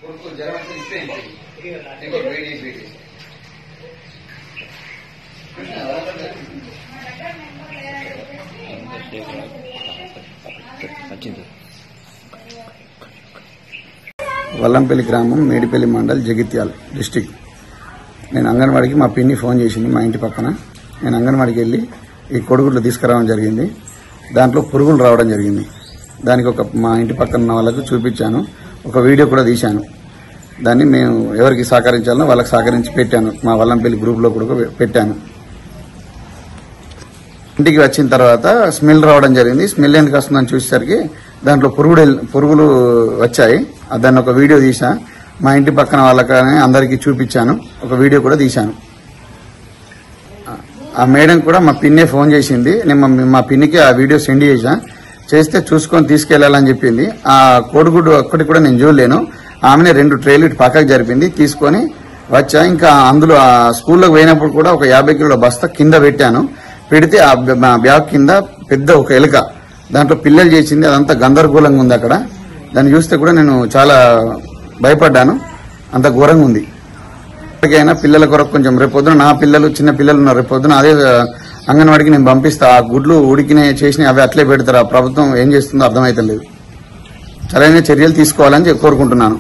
వల్లంపల్లి గ్రామం, మేడిపల్లి మండల్, జగిత్యాల డిస్టిక్. నేను అంగన్వాడికి మా పిన్ని ఫోన్ చేసింది మా ఇంటి పక్కన. నేను అంగన్వాడికి వెళ్ళి ఈ కొడుగుడ్లు తీసుకురావడం జరిగింది. దాంట్లో పురుగులు రావడం జరిగింది. దానికి మా ఇంటి పక్కన ఉన్న వాళ్ళకు చూపించాను. ఒక వీడియో కూడా తీశాను. దాన్ని మేము ఎవరికి సహకరించాలో వాళ్ళకి సహకరించి పెట్టాను. మా వల్లంపల్లి గ్రూప్లో కూడా పెట్టాను. ఇంటికి వచ్చిన తర్వాత స్మెల్ రావడం జరిగింది. స్మెల్ ఎందుకు వస్తుందని చూసేసరికి దాంట్లో పురుగులు వచ్చాయి. దాన్ని ఒక వీడియో తీసా. మా ఇంటి పక్కన వాళ్ళకనే అందరికీ చూపించాను. ఒక వీడియో కూడా తీశాను. ఆ మేడం కూడా మా పిన్నే ఫోన్ చేసింది. నేను మా పిన్నికి ఆ వీడియో సెండ్ చేస్తే చూసుకొని తీసుకెళ్లాలని చెప్పింది. ఆ కోడిగుడ్డు ఒక్కటి కూడా నేను చూడలేను. ఆమెనే 2 ట్రేలు ఇటు పక్కకు జరిపింది. తీసుకొని వచ్చా. ఇంకా అందులో ఆ స్కూల్లోకి పోయినప్పుడు కూడా ఒక 50 కిలోల బస్తా కింద పెట్టాను. పెడితే ఆ బ్యాగ్ కింద పెద్ద ఒక ఎలుక దాంట్లో పిల్లలు చేసింది. అదంతా గందరగోళంగా ఉంది. అక్కడ దాన్ని చూస్తే కూడా నేను చాలా భయపడ్డాను. అంత ఘోరంగా ఉంది. ఎప్పటికైనా పిల్లల కొరకు కొంచెం రేపొద్దున నా పిల్లలు చిన్న పిల్లలు ఉన్నారు. రేపొద్దున అదే అంగన్వాడికి నేను పంపిస్తా. ఆ గుడ్లు ఉడికినే చేసినవి అవి అట్లే పెడతారు. ఆ ప్రభుత్వం ఏం చేస్తుందో అర్థమైతలేదు. సరైన చర్యలు తీసుకోవాలని కోరుకుంటున్నాను.